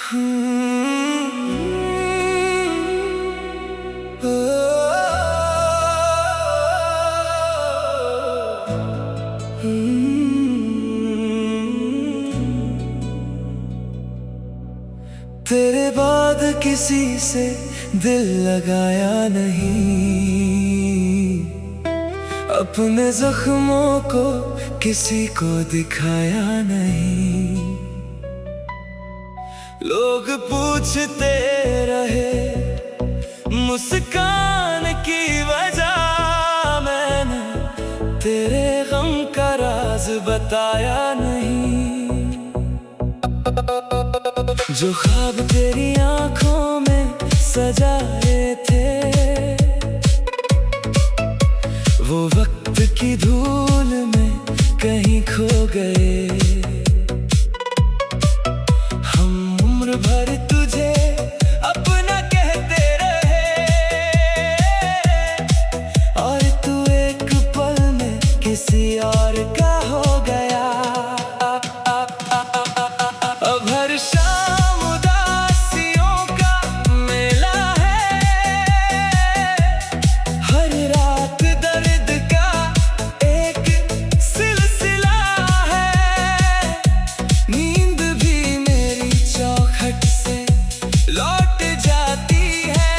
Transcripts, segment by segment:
तेरे बाद किसी से दिल लगाया नहीं, अपने जख्मों को किसी को दिखाया नहीं। लोग पूछते रहे मुस्कान की वजह, मैंने तेरे गम का राज बताया नहीं। जो ख्वाब तेरी आंखों में सजाए थे, वो वक्त की धूल में कहीं खो गए। हम उम्र भर तुझे अपना कहते रहे, और तू एक पल में किसी और का हो गया। अब हर शाम उदासियों का मेला है, हर रात दर्द का एक सिलसिला है। नींद भी मेरी चौखट से लौट जाती है,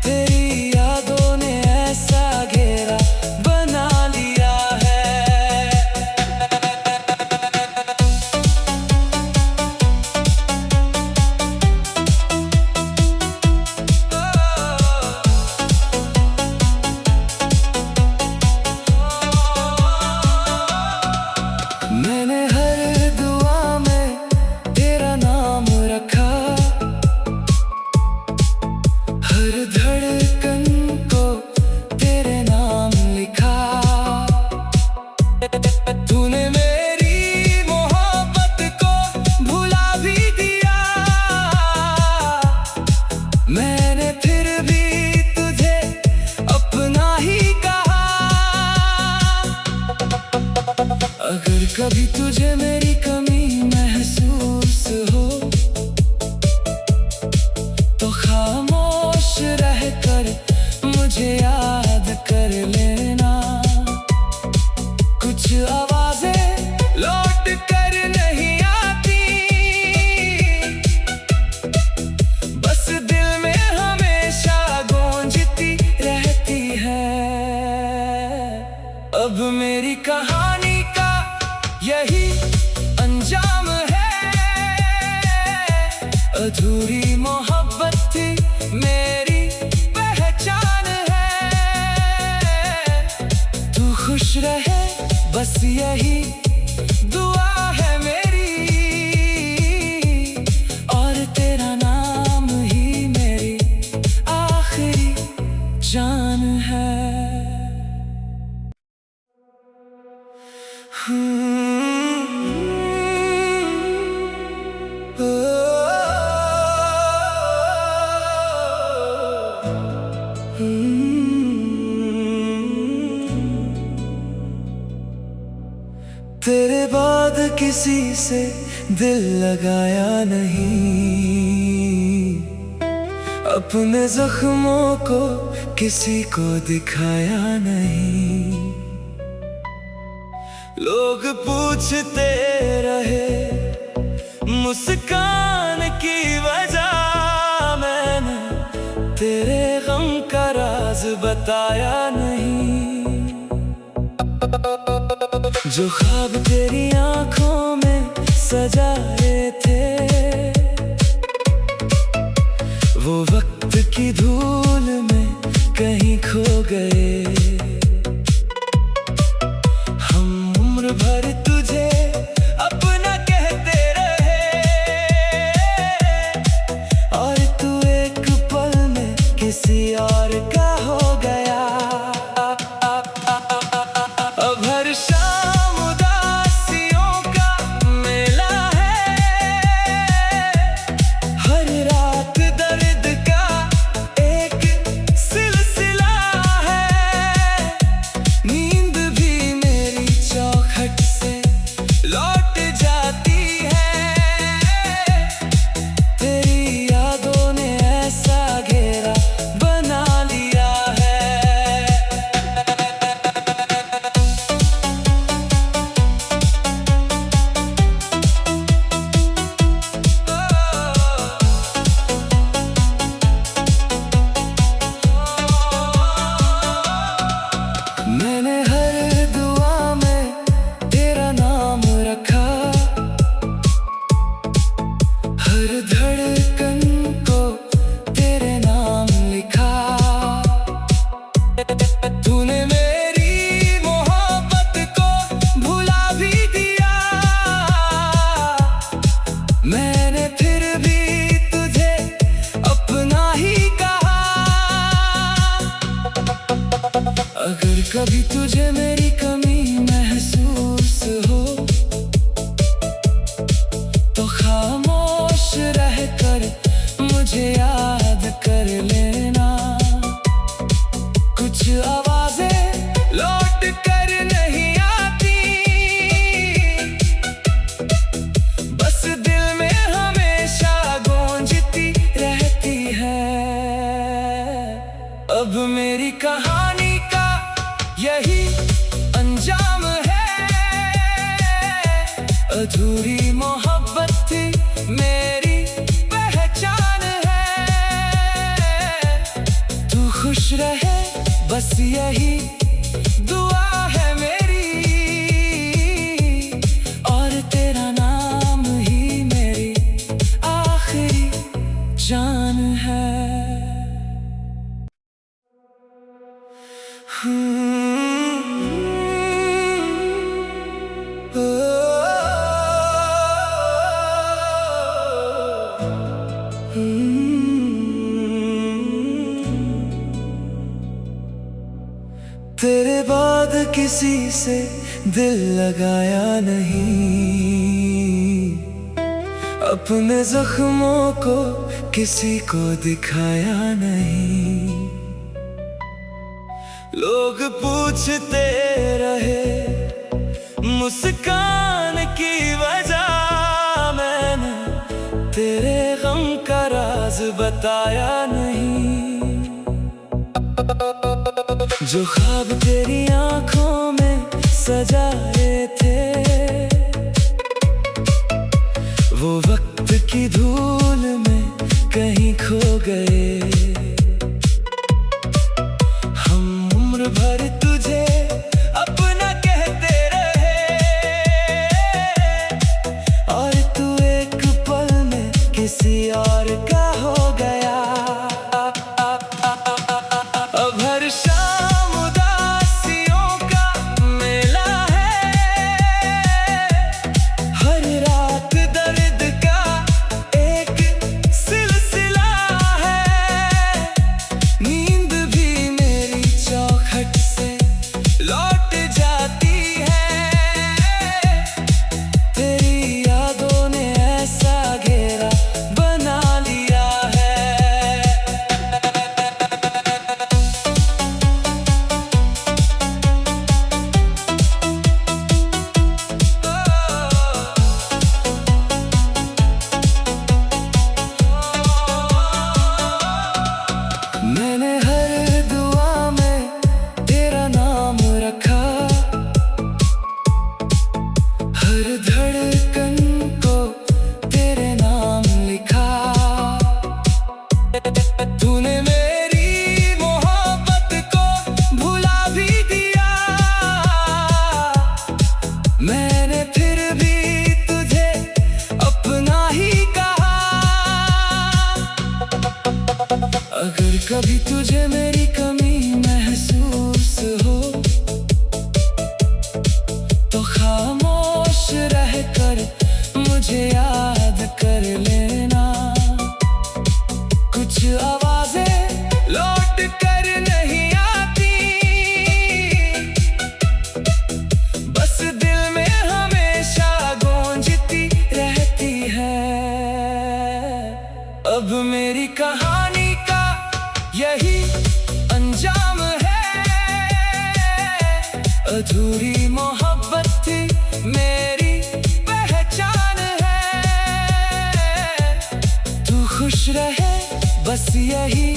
तेरी यादों ने ऐसा घेरा बना लिया है। मैंने हर दुआ में तेरा नाम रखा, हर धड़कन को तेरे नाम लिखा। तूने मेरी मोहब्बत को भुला भी दिया, मैंने फिर भी तुझे अपना ही कहा। अगर कभी तुझे मेरी कमी महसूस हो, तो खामोश रहकर मुझे याद कर लेना। कुछ आवाजें लौट कर नहीं आती, बस दिल में हमेशा गूंजती रहती है। अब मेरी कहानी का यही अंजाम है, अधूरी मोहब्बत थी मेरी पहचान है। तू खुश रहे बस यही दुआ है मेरी, और तेरा नाम ही मेरी आखिरी जान है। तेरे बाद किसी से दिल लगाया नहीं, अपने जख्मों को किसी को दिखाया नहीं। लोग पूछते रहे मुस्कान की वजह, मैंने तेरे गम का राज बताया नहीं। जो ख्वाब तेरी आंखों में सजाए थे, वो वक्त की धूल में कहीं खो गए। हम उम्र भर तुझे अपना कहते रहे, और तू एक पल में किसी और का हो गया। अब हर शाम उदासियों का मेला है, हर रात दर्द का एक सिलसिला है। नींद भी मेरी चौखट से लौट जाती है, मुझे याद कर लेना। कुछ आवाजें लौट कर नहीं आती, बस दिल में हमेशा गूंजती रहती है। अब मेरी कहानी का यही अंजाम है। अधूरी मोहब्बत थी मेरी पहचान है। तू खुश रहे बस यही दुआ है मेरी, और तेरा नाम ही मेरी आखिरी जान है। तेरे बाद किसी से दिल लगाया नहीं, अपने जख्मों को किसी को दिखाया नहीं। लोग पूछते रहे मुस्कान की वजह, मैंने तेरे गम का राज बताया नहीं। जो ख्वाब तेरी आंखों में सजाए थे, वो वक्त की धूल में कहीं खो गए। हम उम्र भर तुझे अपना कहते रहे, और तू एक पल में किसी और का हो गया। अब हर शाम उदासियों का मेला है, हर रात दर्द का एक सिलसिला है। नींद भी मेरी चौखट से लौट जाती है, तेरी यादों ने ऐसा घेरा बना लिया है। मैंने हर दुआ में तेरा नाम रखा, हर धड़कन को तेरे नाम लिखा। तूने मेरी मोहब्बत को भुला भी दिया, मैंने फिर भी तुझे अपना ही कहा। अगर कभी तुझे मेरी कमी महसूस हो, तो खामोश रहकर मुझे याद कर लेना। कुछ आवाजें लौट कर नहीं आती, बस दिल में हमेशा गूंजती रहती है। अब मेरी कहानी का यही अंजाम है। अधूरी मोहब्बत थी मेरी पहचान है। तू खुश रहे बस यही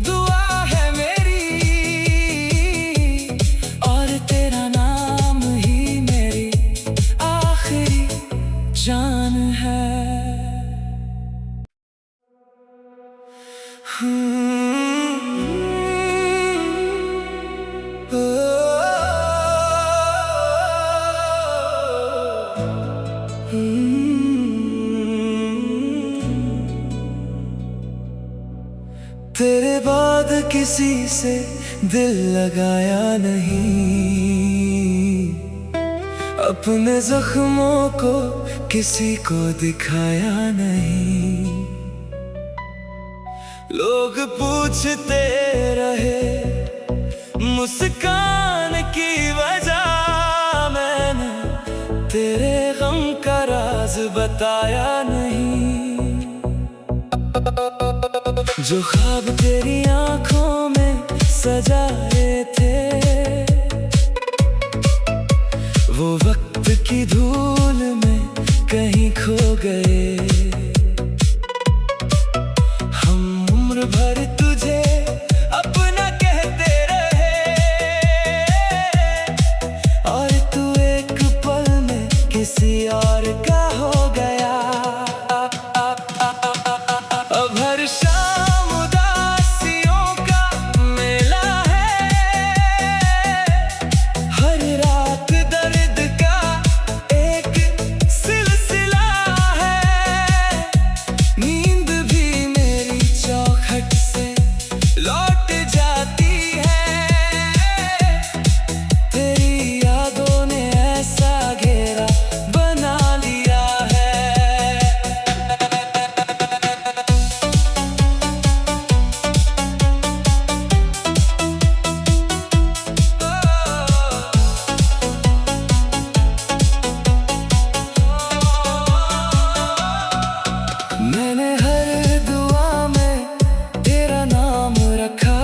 दुआ है मेरी, और तेरा नाम ही मेरी आखिरी जान है। तेरे बाद किसी से दिल लगाया नहीं, अपने जख्मों को किसी को दिखाया नहीं। लोग पूछते रहे मुस्कान की वजह, मैंने तेरे गम का राज बताया नहीं। जो ख्वाब तेरी आंखों में सजाए थे, वो वक्त की धूल में कहीं खो गए। हम उम्र भर तुझे अपना कहते रहे, और तू एक पल में किसी और का हो गया। अब हर शाम उदासियों का मेला है, हर रात दर्द का एक सिलसिला है। नींद भी मेरी चौखट से लौट जाती है, तेरी यादों ने ऐसा घेरा बना लिया है। मैंने हर दुआ में तेरा नाम रखा,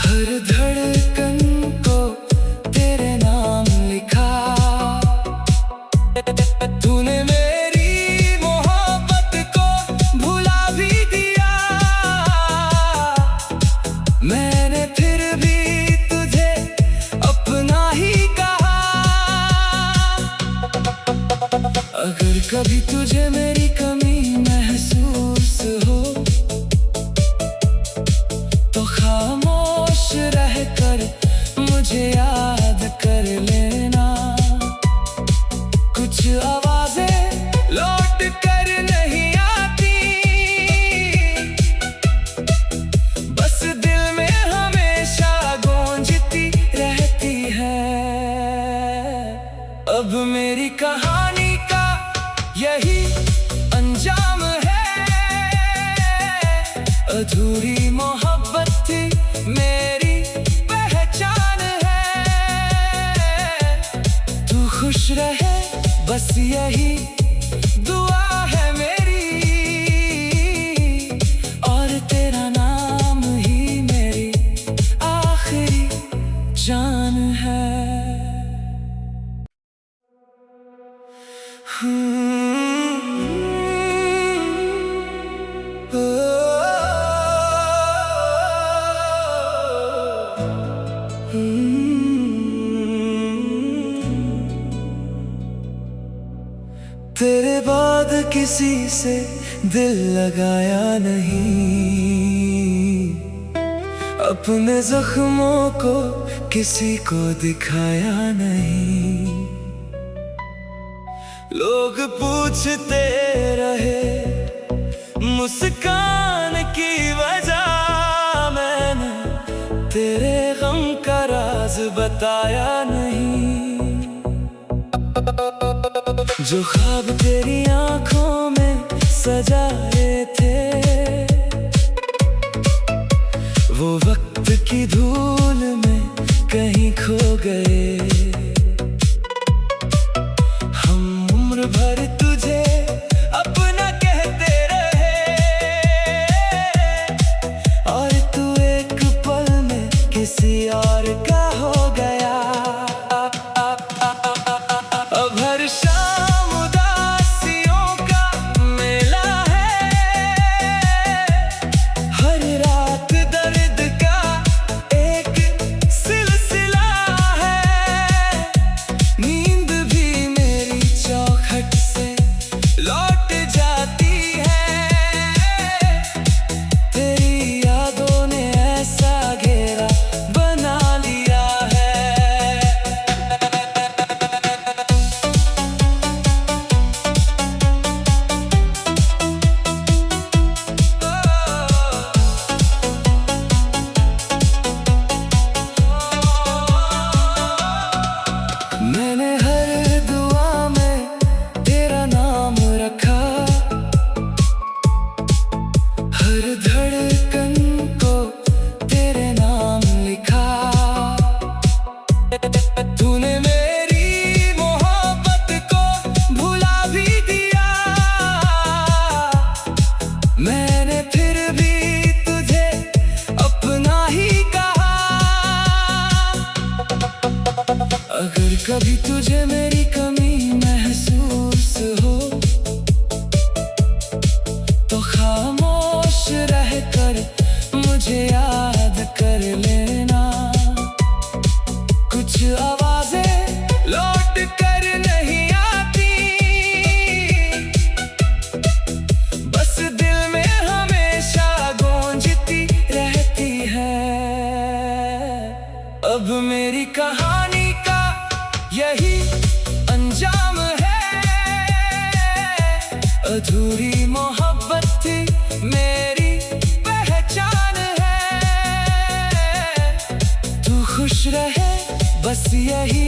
हर धड़कन को तेरे नाम लिखा। तूने मेरी मोहब्बत को भुला भी दिया, मैंने फिर भी तुझे अपना ही कहा। अगर कभी तुझे मेरी कमी महसूस हो, तो खामोश रहकर मुझे याद कर लेना। कुछ आवाजें लौट कर नहीं आती, बस दिल में हमेशा गूंजती रहती है। अब मेरी कहानी का यही अंजाम है, अधूरी मोहब्बत थी मेरी पहचान है। तू खुश रहे बस यही दुआ है मेरी, और तेरा नाम ही मेरी आखिरी जान है। तेरे बाद किसी से दिल लगाया नहीं, अपने जख्मों को किसी को दिखाया नहीं। लोग पूछते रहे मुस्कान की वजह, मैंने तेरे गम का राज बताया नहीं। जो ख्वाब तेरी आंखों में सजाए थे, वो वक्त की धूल में कहीं खो गए। हम उम्र भर तुझे अपना कहते रहे, और तू एक पल में किसी और का हो गया। अब हर शाम उदासियों का मेला है, हर रात दर्द का एक सिलसिला है। तुझे मेरी कमी महसूस हो तो खामोश रहकर मुझे याद कर लेना। कुछ आवाजें लौट कर नहीं आती, बस दिल में हमेशा गूंजती रहती है। अब मेरी कहानी का यही अंजाम है। अधूरी मोहब्बत थी मेरी पहचान है। तू खुश रहे बस यही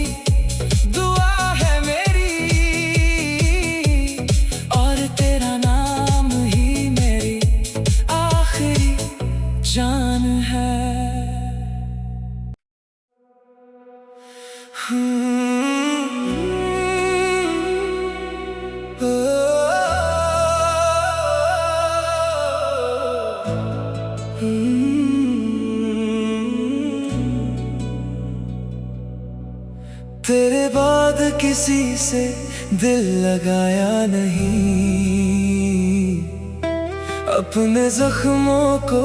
दुआ है मेरी, और तेरा नाम ही मेरी आखिरी जान है। तेरे बाद किसी से दिल लगाया नहीं, अपने जख्मों को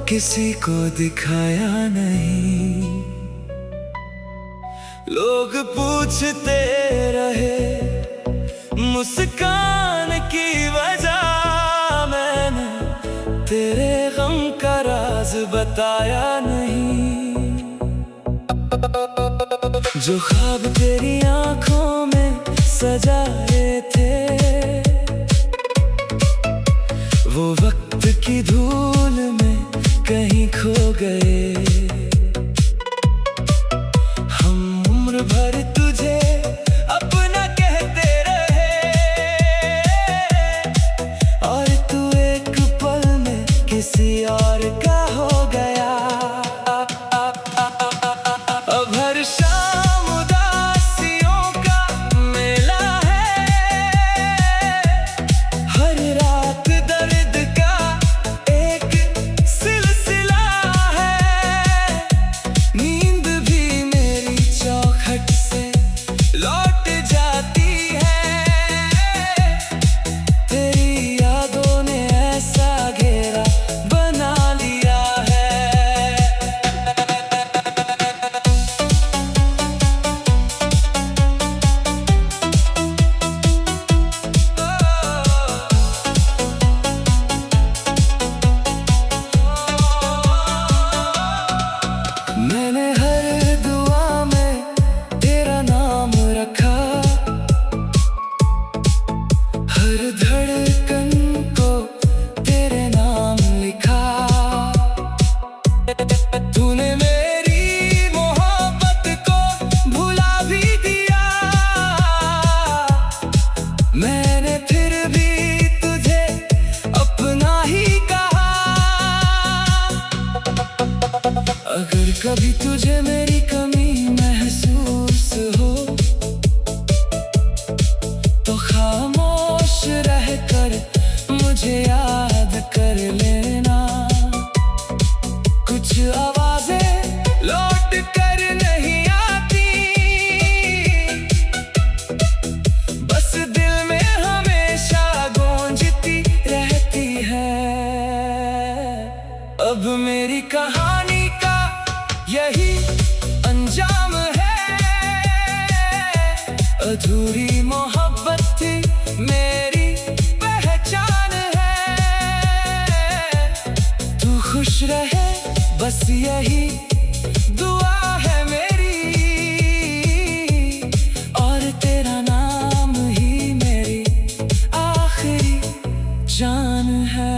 किसी को दिखाया नहीं। लोग पूछते रहे मुस्कान की वजह, मैंने तेरे गम का राज बताया नहीं। जो ख्वाब तेरी आंखों में सजाए थे, वो वक्त की धूल में कहीं खो गए। हम उम्र भर तुझे अपना कहते रहे, और तू एक पल में किसी और का हो गया। अब हर शाम उदासियों का मेला है, हर रात दर्द का एक सिलसिला है। नींद भी मेरी चौखट से लौट जाती है, तेरी यादों ने ऐसा घेरा बना लिया है। मैंने हर दुआ में तेरा नाम रखा, हर धड़कन को तेरे नाम लिखा। तूने मेरी मोहब्बत को भुला भी दिया, मैंने फिर भी तुझे अपना ही कहा। अगर कभी तुझे मेरी कमी महसूस हो तो खामोश रहकर मुझे याद कर लेना। कुछ आवाजें लौट कर नहीं आती, बस दिल में हमेशा गूंजती रहती है। अब मेरी कहानी का यही अंजाम है। अधूरी मोहब्बत थी मेरी पहचान है। तू खुश रहे बस यही दुआ है मेरी, और तेरा नाम ही मेरी आखिरी जान है।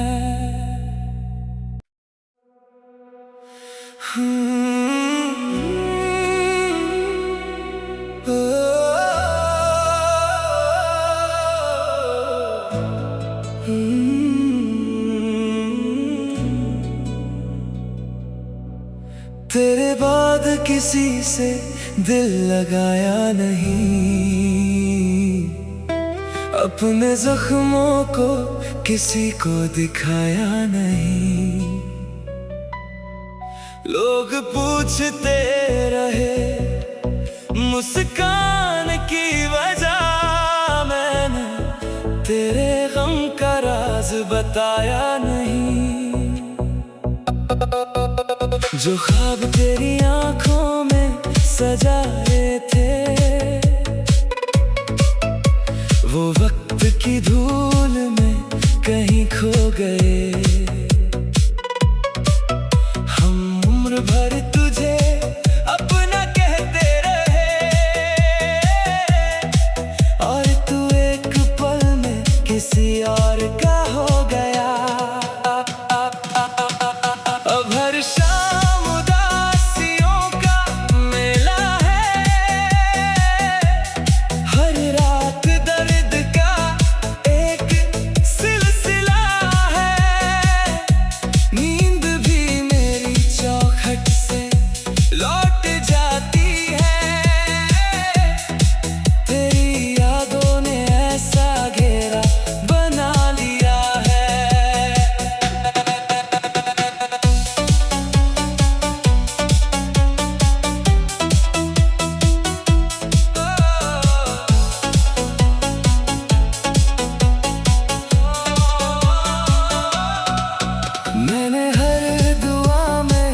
तेरे बाद किसी से दिल लगाया नहीं, अपने जख्मों को किसी को दिखाया नहीं। लोग पूछते रहे मुस्कान बताया नहीं। जो ख्वाब तेरी आंखों में सजाए थे, वो वक्त की धूल में कहीं खो गए। हम उम्र भर तुझे अपना कहते रहे, और तू एक पल में किसी और का हो गया। अब हर शाम उदासियों का मेला है, हर रात दर्द का एक सिलसिला है। नींद भी मेरी चौखट से लौट जाती है, तेरी यादों ने ऐसा घेरा बना लिया है। मैंने हर दुआ में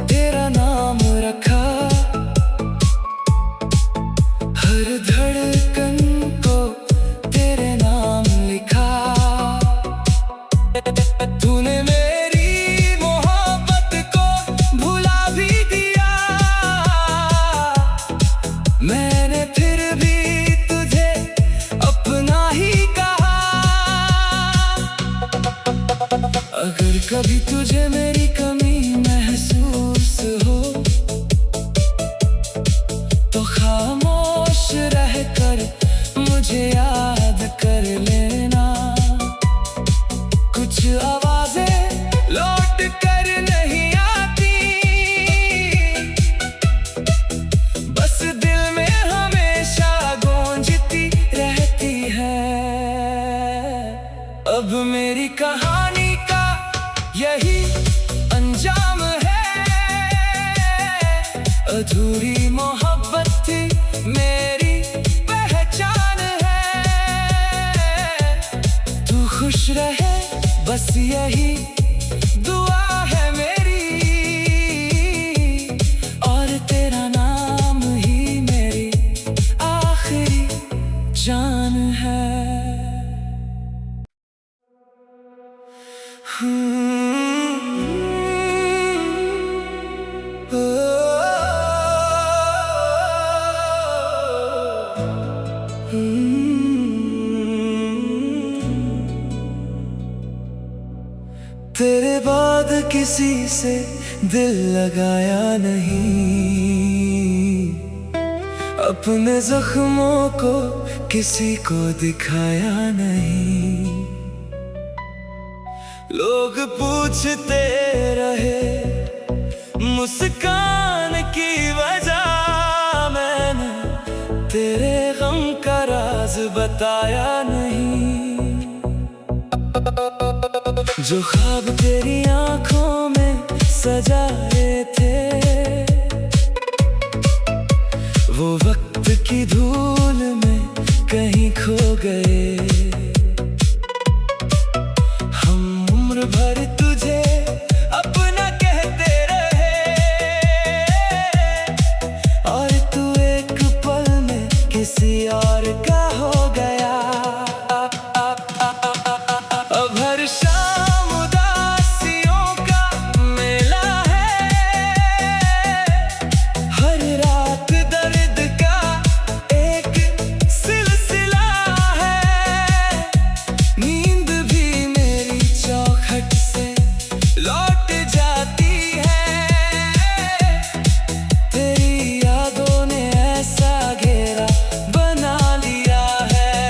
तेरा नाम रखा, हर धड़कन को तेरे नाम लिखा। तूने मेरी मोहब्बत को भुला भी दिया, मैंने फिर भी तुझे अपना ही कहा। अगर कभी तुझे मेरी कमी महसूस हो, तो खामोश रहकर मुझे याद कर लेना। कुछ आवाजें लौट कर नहीं आती, बस दिल में हमेशा गूंजती रहती है। अब मेरी कहानी का यही अंजाम है, अधूरी मोहब्बत थी मेरी पहचान है। तू खुश रहे बस यही दुआ है मेरी, और तेरा नाम ही मेरी आखिरी जान है। तेरे बाद किसी से दिल लगाया नहीं, अपने जख्मों को किसी को दिखाया नहीं। लोग पूछते रहे मुस्कान की वजह, मैंने तेरे गम का राज बताया नहीं। जो ख्वाब तेरी आंखों में सजाए थे, वो वक्त की धूल में कहीं खो गए। हम उम्र भर तुझे अपना कहते रहे, और तू एक पल में किसी और का हो गया। अब हर शाम उदासियों का मेला है, हर रात दर्द का एक सिलसिला है। नींद भी मेरी चौखट से लौट जाती है, तेरी यादों ने ऐसा घेरा बना लिया है।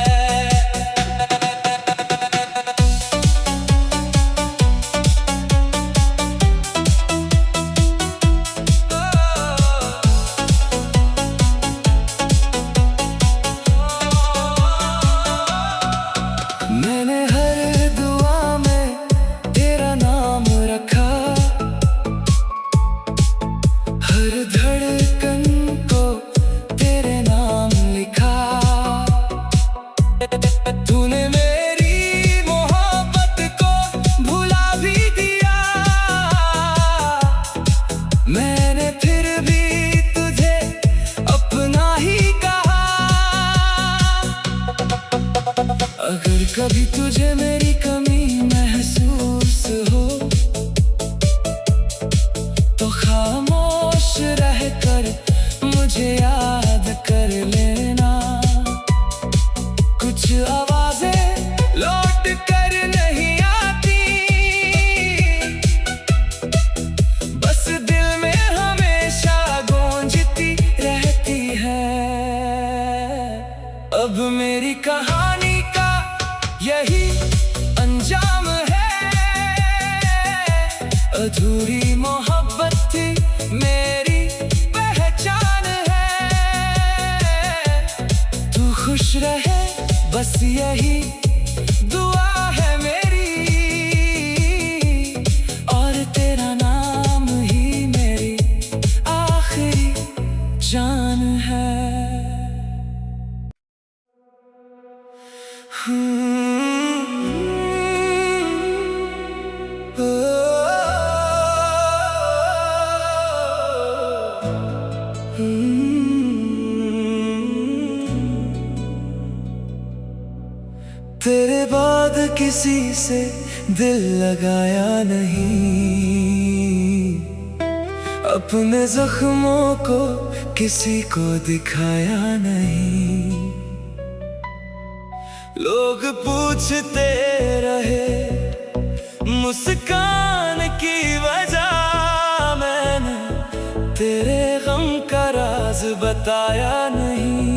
कभी तुझे मेरी कमी महसूस हो तो खामोश रहकर मुझे याद कर लेना। कुछ आवाजें लौट कर नहीं आती, बस दिल में हमेशा गूंजती रहती है। अब मेरी कहानी का यही अंजाम है, अधूरी मोहब्बत थी मेरी पहचान है। तू खुश रहे बस यही दुआ है मेरी, और तेरा नाम ही मेरी आखिरी जान है। तेरे बाद किसी से दिल लगाया नहीं, अपने जख्मों को किसी को दिखाया नहीं। लोग पूछते रहे मुस्कान की वजह, मैंने तेरे गम का राज बताया नहीं।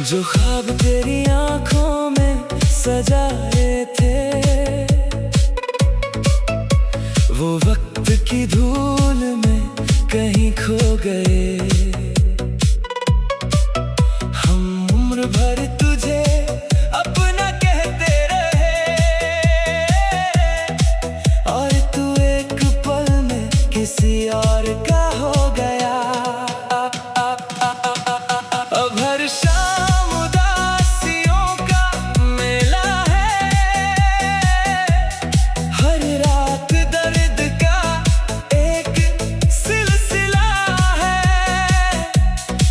जो ख्वाब तेरी आंखों में सजाए थे, वो वक्त की धूल में कहीं खो गए। हम उम्र भर तुझे अपना कहते रहे, और तू एक पल में किसी और का हो गया। अब हर शाम उदासियों का मेला है, हर रात दर्द का एक सिलसिला है।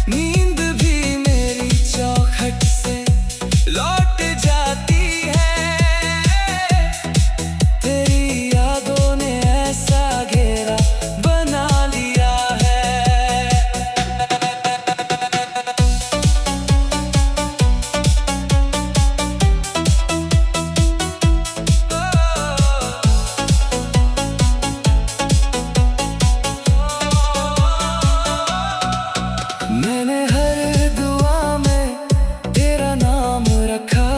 नींद भी मेरी चौखट से लौट जाती है, तेरी यादों ने ऐसा घेरा बना लिया है। मैंने हर दुआ में तेरा नाम रखा,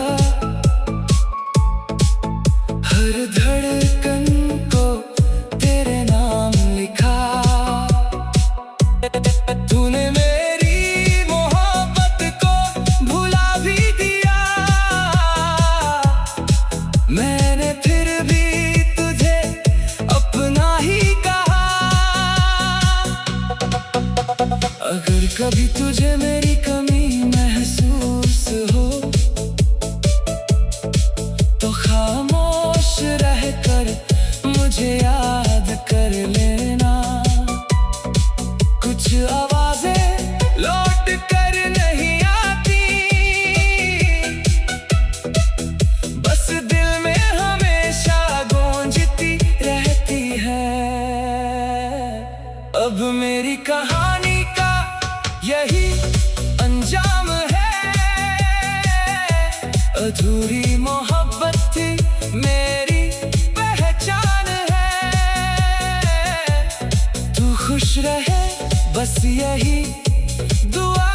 हर धड़कन को तेरे नाम लिखा। तूने मेरी मोहब्बत को भुला भी दिया, मैंने फिर भी तुझे अपना ही कहा। अगर कभी तुझे मेरी कमी महसूस हो तो खामोश रहकर मुझे याद कर लेना। कुछ आवाजें लौट कर नहीं आती, बस दिल में हमेशा गूंजती रहती है। अब मेरी कहानी का यही अंजाम है, अधूरी मोहब्बत थी मेरी पहचान है। तू खुश रहे बस यही दुआ